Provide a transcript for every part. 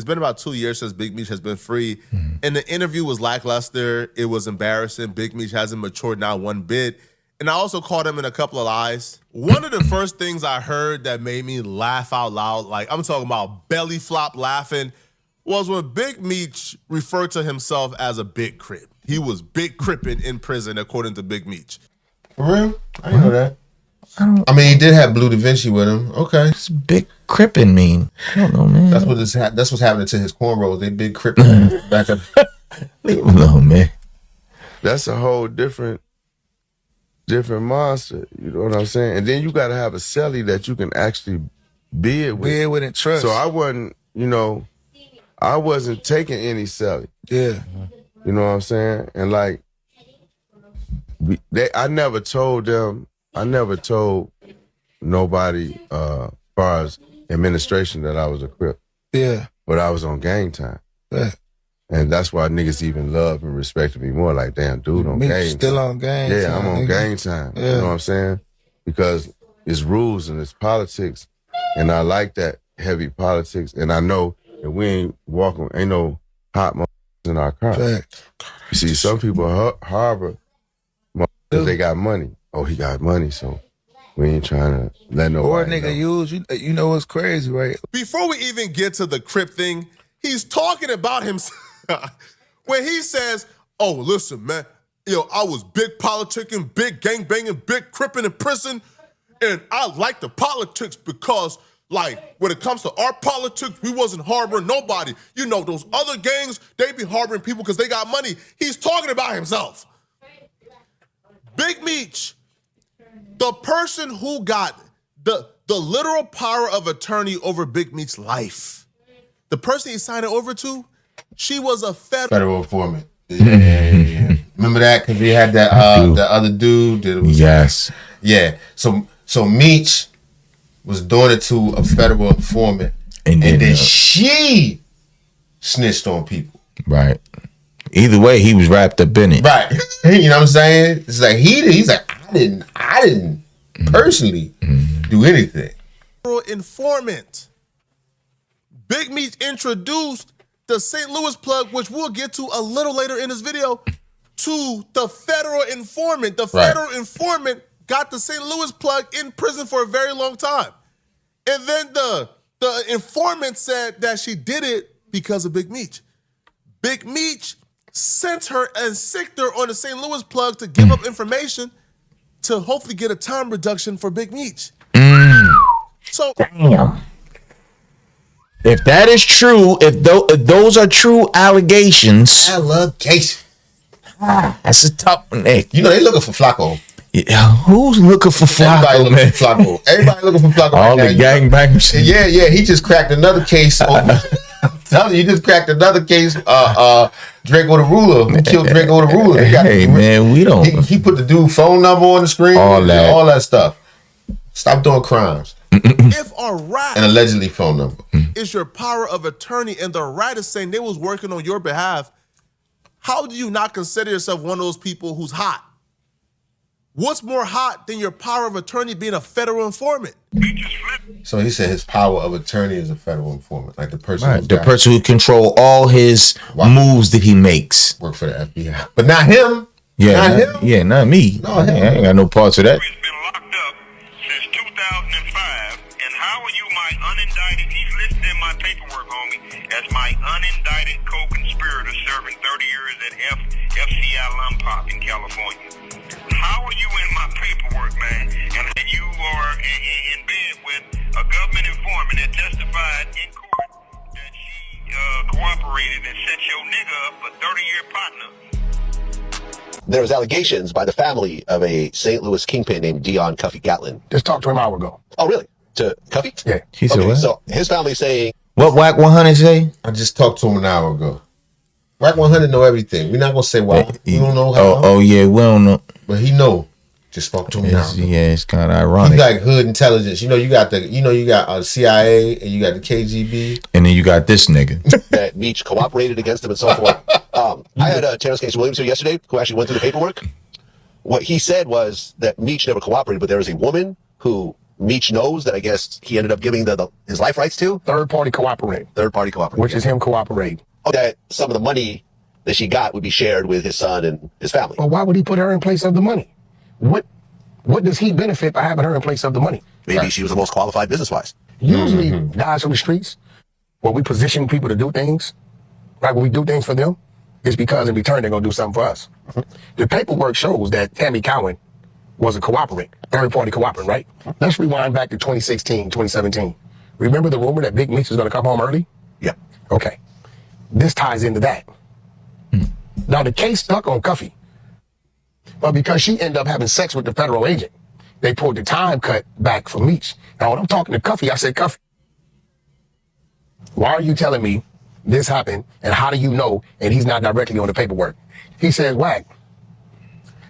It's been about 2 years since Big Meech has been free, and the interview was lackluster. It was embarrassing. Big Meech hasn't matured not one bit. And I also caught him in a couple of lies. One of the first things I heard that made me laugh out loud, like I'm talking about belly flop laughing, was when Big Meech referred to himself as a big crip. He was big cripping in prison, according to Big Meech. For real? I didn't know that. I mean, he did have Blue Da Vinci with him. Okay. What's big crippin' mean? I don't know, man. That's what's happening to his cornrows. They big crippin' back up. Leave him alone, man. That's a whole different monster. You know what I'm saying? And then you got to have a celly that you can actually bid with. Bid with and trust. So I wasn't, I wasn't taking any celly. Yeah. You know what I'm saying? And like, I never told nobody, as far as administration, that I was a Crip. Yeah. But I was on gang time. Yeah. And that's why niggas even love and respected me more. Like, damn, dude on gang time. Still on gang time. time. I'm on gang time. Yeah. You know what I'm saying? Because it's rules and it's politics. And I like that heavy politics. And I know that we ain't no hot motherfuckers in our car. Fact. You see, some people harbor because they got money. Oh, he got money, so we ain't trying to let nobody Or a nigga know. use, you know what's crazy, right? Before we even get to the Crip thing, he's talking about himself. When he says, oh, listen, man, I was big politicking, big gang banging, big cripping in prison, and I like the politics because, like, when it comes to our politics, we wasn't harboring nobody. Those other gangs, they be harboring people because they got money. He's talking about himself. Big Meech, the person who got the literal power of attorney over Big Meech's life, the person he signed it over to, she was a federal informant. Yeah. Remember that? Because we had that the other dude. Yes. Yeah. So Meech was doing it to a federal informant, and then she snitched on people. Right. Either way, he was wrapped up in it. Right. You know what I'm saying? It's like he's like, I didn't personally do anything. Federal informant. Big Meech introduced the St. Louis plug, which we'll get to a little later in this video, to the federal informant. The federal informant got the St. Louis plug in prison for a very long time. And then the informant said that she did it because of Big Meech. Big Meech sent her and sicked her on the St. Louis plug to give up information to hopefully get a time reduction for Big Meech. So damn. If that is true, if those are true allegations, that's a tough one, Nick. They looking for Flacco. Yeah, who's looking for Flacco? Everybody looking for Flacco. All right the now. gangbangers. Yeah. He just cracked another case. I'm telling you, he just cracked another case. Draco the Ruler. Who killed Draco the Ruler? Hey, man, we don't. He put the dude's phone number on the screen. All that stuff. Stop doing crimes. If a rat and allegedly phone number is your power of attorney and the rat is saying they was working on your behalf, how do you not consider yourself one of those people who's hot? What's more hot than your power of attorney being a federal informant? So he said his power of attorney is a federal informant, like the person, who control all his moves that he makes. Work for the FBI, but not him. Yeah, not him. Yeah, not me. No, I ain't got no parts of that. He's been locked up since 2005, and how are you my unindicted? He's listed in my paperwork, homie, as my unindicted co-conspirator serving 30 years at FCI Lumpop in California. How are you in my paperwork, man? And you are in bed with a government informant that testified in court that she cooperated and set your nigga up a 30-year partner. There was allegations by the family of a St. Louis kingpin named Dion Cuffy Gatlin. Just talked to him an hour ago. Oh, really? To Cuffy? Yeah. He said what? So his family saying... What Whack 100 say? I just talked to him an hour ago. Whack 100 know everything. We're not going to say why. We don't know how. Oh, yeah, we don't know. But he know. Just spoke to him now. Yeah, it's kind of ironic. He's like hood intelligence. You got CIA and you got the KGB, and then you got this nigga that Meech cooperated against him and so forth. I had Terrence Case Williams here yesterday who actually went through the paperwork. What he said was that Meech never cooperated, but there was a woman who Meech knows that I guess he ended up giving his life rights to? Third party cooperating. Third party cooperating. Which is him cooperating. That some of the money that she got would be shared with his son and his family. But why would he put her in place of the money? What does he benefit by having her in place of the money? Maybe she was the most qualified business-wise. Usually guys from the streets, when we position people to do things, right, when we do things for them, it's because in return they're going to do something for us. The paperwork shows that Tammy Cowan was a cooperating, third-party cooperating, right? Let's rewind back to 2016, 2017. Remember the rumor that Big Meech was going to come home early? Yeah. Okay. This ties into that. Now, the case stuck on Cuffy, but because she ended up having sex with the federal agent, they pulled the time cut back for Meech. Now, when I'm talking to Cuffy, I said, Cuffy, why are you telling me this happened, and how do you know, and he's not directly on the paperwork? He says, Whack,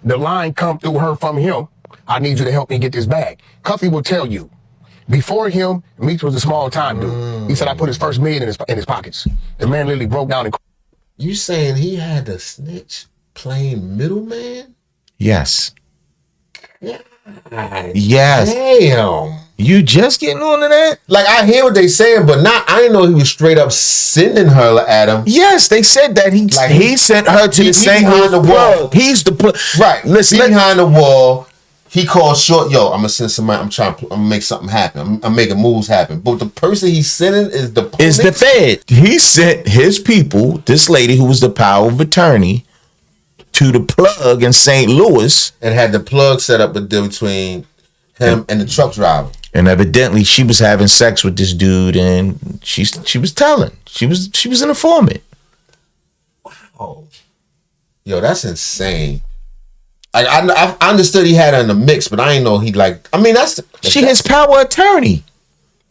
the line come through her from him. I need you to help me get this bag. Cuffy will tell you, before him, Meech was a small time dude. He said, I put his first million in his pockets. The man literally broke down and... You saying he had the snitch playing middleman? Yes. God, Yes. damn. You just getting on to that? Like, I hear what they saying, but I didn't know he was straight up sending her at him. Yes, they said that he sent her to the same behind the wall. plug. He's the plug. Right. Listen, Behind the wall. He called short, yo, I'm gonna send somebody, I'm gonna make something happen. I'm making moves happen. But the person he's sending is the police. is the Fed. He sent his people, this lady who was the power of attorney, to the plug in St. Louis. And had the plug set up between him and the truck driver. And evidently she was having sex with this dude, and she was telling. She was an informant. Oh. Yo, that's insane. I understood he had her in the mix, but I didn't know he that's She his power attorney.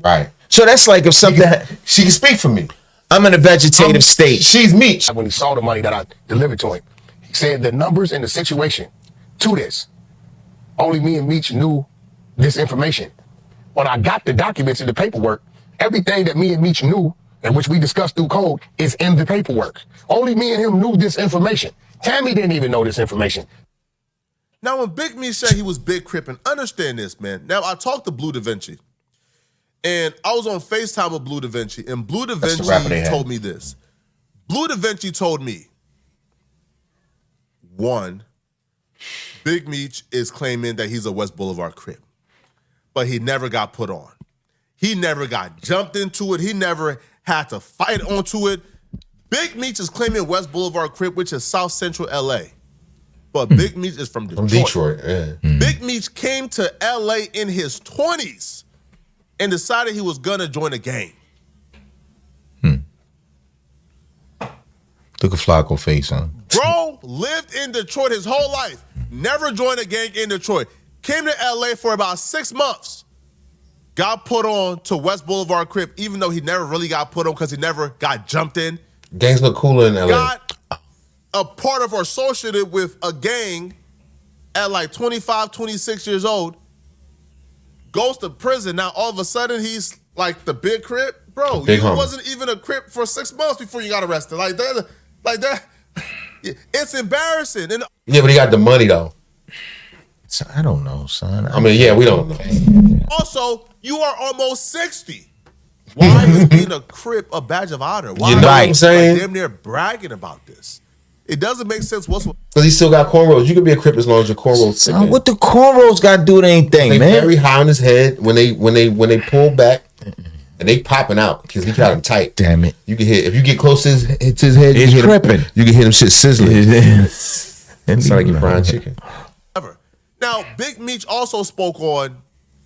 right. So that's like if something She can speak for me. I'm in a vegetative state. She's Meech. When he saw the money that I delivered to him, he said the numbers and the situation to this, only me and Meech knew this information. When I got the documents and the paperwork, everything that me and Meech knew, and which we discussed through code, is in the paperwork. Only me and him knew this information. Tammy didn't even know this information. Now, when Big Meech said he was big crippin', understand this, man. Now, I talked to Blue Da Vinci, and I was on FaceTime with Blue Da Vinci, and Blue Da That's the rapper they Vinci had. told me this. Blue Da Vinci told me, one, Big Meech is claiming that he's a West Boulevard Crip, but he never got put on. He never got jumped into it. He never had to fight onto it. Big Meech is claiming West Boulevard Crip, which is South Central LA. But Big Meech is from Detroit. From Detroit, yeah. Big Meech came to LA in his 20s and decided he was gonna join a gang. Took a Flacco face on. Bro lived in Detroit his whole life. Never joined a gang in Detroit. Came to LA for about 6 months. Got put on to West Boulevard Crip, even though he never really got put on because he never got jumped in. Gangs look cooler in LA. Got a part of or associated with a gang at like 25, 26 years old. Goes to prison. Now, all of a sudden, he's like the big Crip. Bro, Big you homie. wasn't even a Crip for 6 months before you got arrested. Like that. It's embarrassing. And Yeah, but he got the money though. So, I don't know, son. I mean, yeah, we don't know. also, you are almost 60. Why is being a Crip a badge of honor? Why You know what are I'm saying? Like, damn near bragging about this? It doesn't make sense. Because he still got cornrows. You can be a Crip as long as your cornrows thick. Son, what the cornrows got to do with anything, They man? very high on his head when they pull back and they popping out because he got him tight. Damn it. You can hear if you get close to his head. It's you can crippin'. You can hear him shit sizzling. It's It's like you frying chicken. Now, Big Meech also spoke on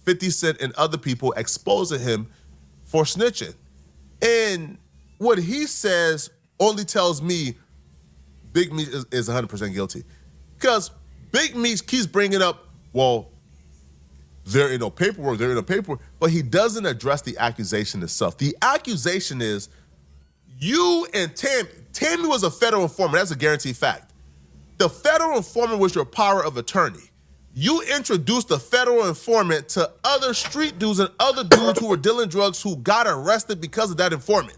50 Cent and other people exposing him for snitching. And what he says only tells me Big Meech is 100% guilty. Because Big Meech keeps bringing up, well, there ain't no paperwork, but he doesn't address the accusation itself. The accusation is you and Tammy was a federal informant. That's a guaranteed fact. The federal informant was your power of attorney. You introduced the federal informant to other street dudes and other dudes who were dealing drugs who got arrested because of that informant.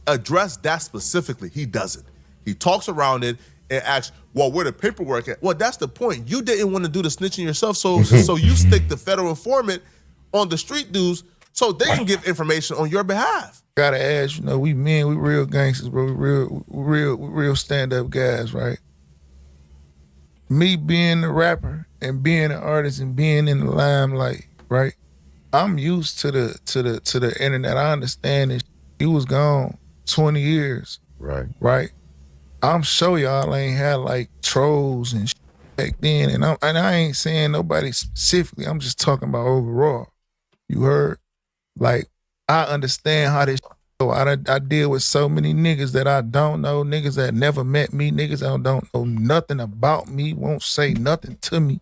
Address that specifically. He doesn't. He talks around it and asks, well, where the paperwork at? Well, that's the point. You didn't want to do the snitching yourself, so you stick the federal informant on the street dudes so they can give information on your behalf. Gotta ask, we men, we real gangsters, bro. We real stand-up guys, right? Me being a rapper and being an artist and being in the limelight, right? I'm used to the internet. I understand it. You was gone 20 years. Right? I'm sure y'all ain't had like trolls and shit back then. And I ain't saying nobody specifically. I'm just talking about overall. You heard? Like, I understand how this go. I deal with so many niggas that I don't know, niggas that never met me, niggas that don't know nothing about me, won't say nothing to me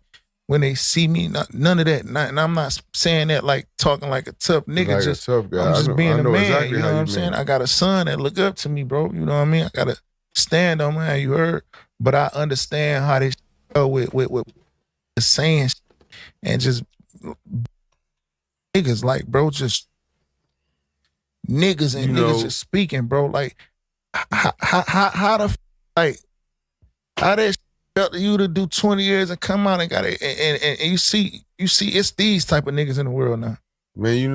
when they see me, none of that. And I'm not saying that like talking like a tough nigga, Like just a tough guy. I'm just being a man, exactly you know how what I'm you saying? mean. I got a son that look up to me, bro, you know what I mean? I gotta stand on man, you heard? But I understand how this go with the saying and just niggas like, bro, just niggas and niggas just speaking, bro. Like, how the like how that felt you to do 20 years and come out and got it, and you see it's these type of niggas in the world now. Man, you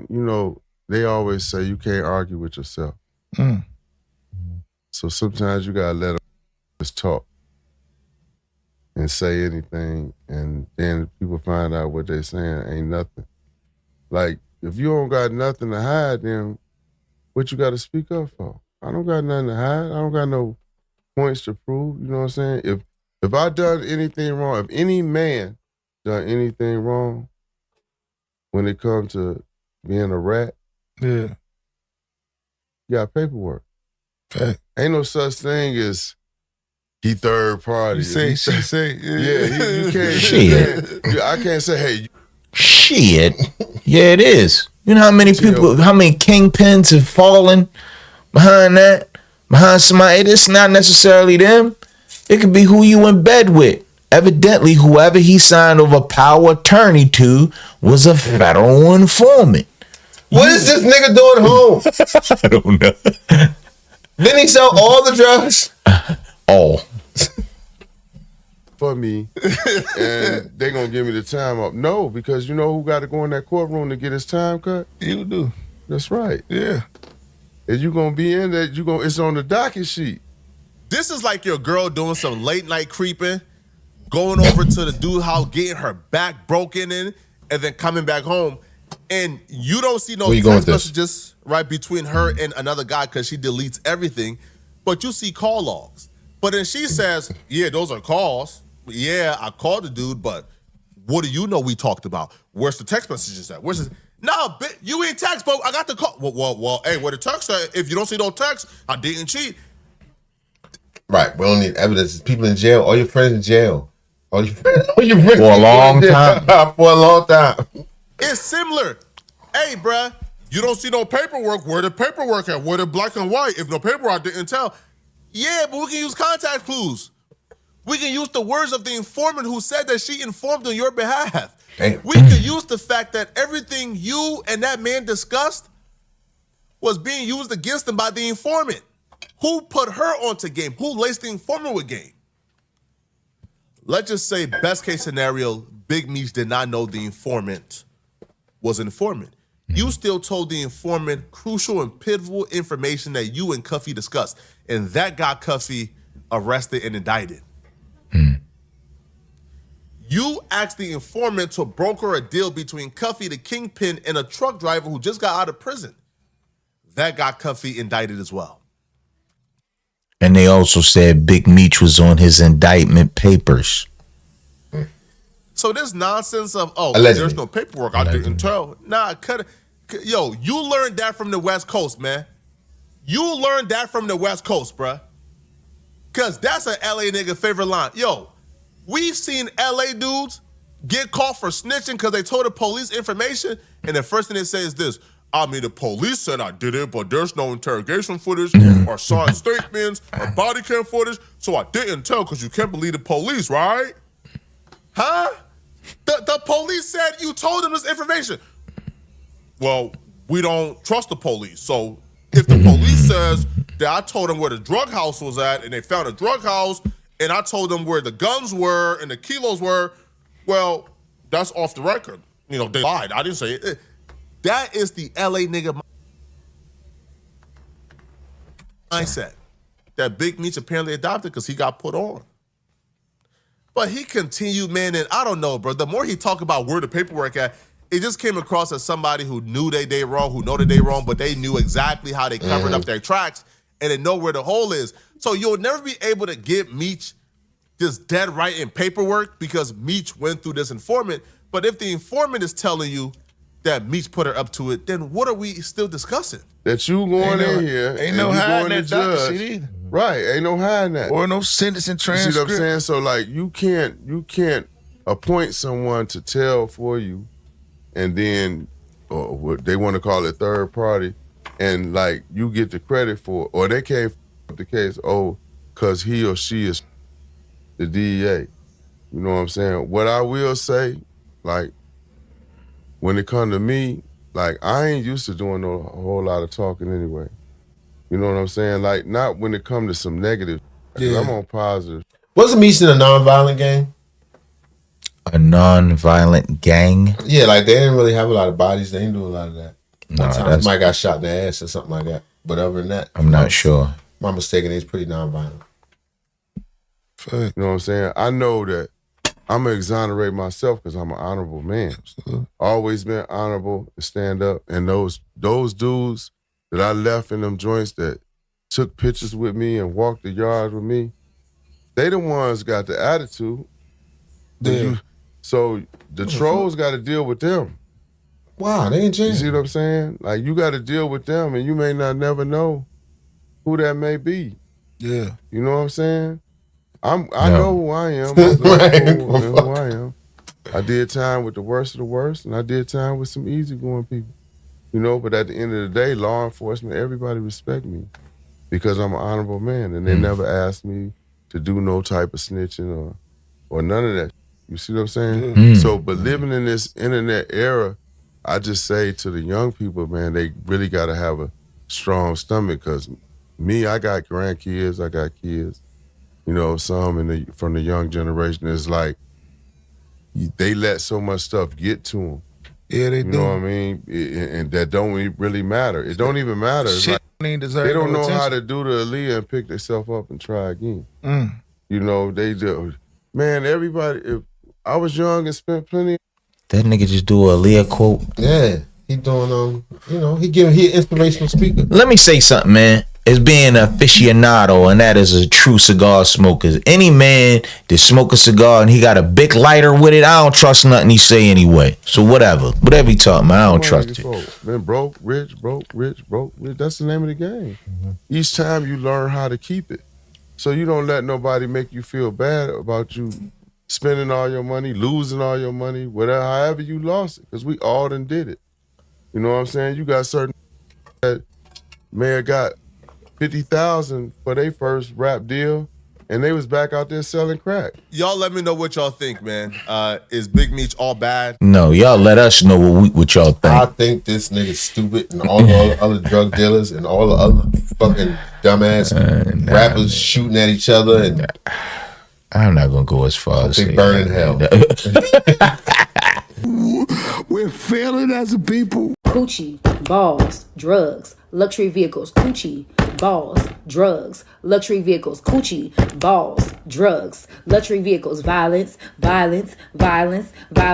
know, they always say you can't argue with yourself. Mm. So sometimes you gotta let them just talk and say anything, and then people find out what they saying ain't nothing. Like, if you don't got nothing to hide, then what you got to speak up for? I don't got nothing to hide. I don't got no points to prove. You know what I'm saying? If I done anything wrong, if any man done anything wrong when it comes to being a rat, yeah, you got paperwork. Okay. Ain't no such thing as he third party. You say, you can't. Shit. I can't say, hey. Shit. Yeah, it is. You know how many people, how many kingpins have fallen behind that? Behind somebody? It's not necessarily them. It could be who you in bed with. Evidently, whoever he signed over power attorney to was a federal informant. What is this nigga doing home? I don't know. Didn't he sell all the drugs? All. For me, and they gonna give me the time up. No, because you know who got to go in that courtroom to get his time cut? You do. That's right. Yeah. If you gonna be in that, it's on the docket sheet. This is like your girl doing some late night creeping, going over to the dude house, getting her back broken in, and then coming back home. And you don't see no text messages right between her and another guy because she deletes everything, but you see call logs. But then she says, yeah, those are calls. Yeah, I called the dude, but what do you know we talked about? Where's the text messages at? Where's the... No, you ain't text, but I got the call. Well, hey, where the text at? If you don't see no text, I didn't cheat. Right, we don't need evidence. People in jail, all your friends in jail. All your friends for a long time. For a long time. It's similar. Hey, bruh, you don't see no paperwork. Where the paperwork at? Where the black and white? If no paperwork, I didn't tell. Yeah, but we can use contact clues. We can use the words of the informant who said that she informed on your behalf. Damn. We can use the fact that everything you and that man discussed was being used against him by the informant. Who put her onto game? Who laced the informant with game? Let's just say, best case scenario, Big Meech did not know the informant was an informant. You still told the informant crucial and pivotal information that you and Cuffy discussed, and that got Cuffy arrested and indicted. You asked the informant to broker a deal between Cuffy, the kingpin, and a truck driver who just got out of prison. That got Cuffy indicted as well. And they also said Big Meech was on his indictment papers. So this nonsense of, Allegedly. There's no paperwork, I didn't tell. Nah, cut it. Yo, you learned that from the West Coast, man. You learned that from the West Coast, bruh. Because that's an LA nigga favorite line. Yo, we've seen LA dudes get caught for snitching because they told the police information, and the first thing they say is this: I mean, the police said I did it, but there's no interrogation footage or signed statements or body cam footage, so I didn't tell because you can't believe the police, right? Huh? The police said you told them this information. Well, we don't trust the police. So if the police says that I told them where the drug house was at and they found a drug house and I told them where the guns were and the kilos were, well, that's off the record. You know, they lied. I didn't say it. That is the LA nigga mindset that Big Meech apparently adopted because he got put on. But he continued, man, and I don't know, bro. The more he talked about where the paperwork at, it just came across as somebody who knew they did wrong, who know that they wrong, but they knew exactly how they covered up their tracks and they know where the hole is. So you'll never be able to get Meech just dead right in paperwork because Meech went through this informant. But if the informant is telling you that Meech put her up to it, then what are we still discussing? That you going in here ain't no hiding that doctor judge. shit either. Right, ain't no hiding that. Or no sentencing transcript. You see what I'm saying? So like you can't appoint someone to tell for you and then or what they want to call it third party and like you get the credit for it. Or they can't f the case, cause he or she is the DEA. You know what I'm saying? What I will say, like, when it come to me, like, I ain't used to doing a whole lot of talking anyway. You know what I'm saying? Like, not when it come to some negative. Yeah. I'm on positive. Wasn't Meech in a nonviolent gang? A non-violent gang? Yeah, like they didn't really have a lot of bodies. They didn't do a lot of that. No, One time somebody got shot in the ass or something like that. But other than that, I'm not sure. My mistaken, he's pretty nonviolent. You know what I'm saying? I know that I'm going to exonerate myself because I'm an honorable man. Absolutely. Always been honorable and stand up. And those dudes that I left in them joints that took pictures with me and walked the yard with me, they the ones got the attitude. Yeah. So the trolls got to deal with them. Wow, they in jail. You see what I'm saying? Like, you got to deal with them, and you may not never know who that may be. Yeah. You know what I'm saying? I know who I am. I know who I am. I did time with the worst of the worst, and I did time with some easygoing people. You know, but at the end of the day, law enforcement, everybody respect me because I'm an honorable man, and they never asked me to do no type of snitching or none of that. You see what I'm saying? So, but living in this internet era, I just say to the young people, man, they really got to have a strong stomach because me, I got grandkids, I got kids. You know, some from the young generation is like, they let so much stuff get to them. Yeah, they do. You know what I mean? And that don't really matter. It don't even matter. It's like, they don't know how to do the Aaliyah and pick themselves up and try again. You know, they do. Man, everybody, if I was young and spent plenty. That nigga just do a Aaliyah quote. Yeah, he doing, you know, he an inspirational speaker. Let me say something, man. As being an aficionado, and that is a true cigar smoker. Any man that smoke a cigar and he got a big lighter with it, I don't trust nothing he say anyway. So whatever he talking about, I don't trust it. Man, broke, rich, broke, rich, broke, rich. That's the name of the game. Each time you learn how to keep it. So you don't let nobody make you feel bad about you spending all your money, losing all your money, whatever, however you lost it, because we all done did it. You know what I'm saying? You got certain that may have got 50,000 for their first rap deal, and they was back out there selling crack. Y'all let me know what y'all think, man. Is Big Meech all bad? No, y'all let us know what y'all think. I think this nigga's stupid, and all the other drug dealers and all the other fucking dumbass rappers shooting at each other. And I'm not gonna go as far as they burn in hell. We're failing as a people. Coochie, balls, drugs, luxury vehicles. Coochie, balls, drugs, luxury vehicles. Coochie, balls, drugs, luxury vehicles. Violence, violence, violence, violence.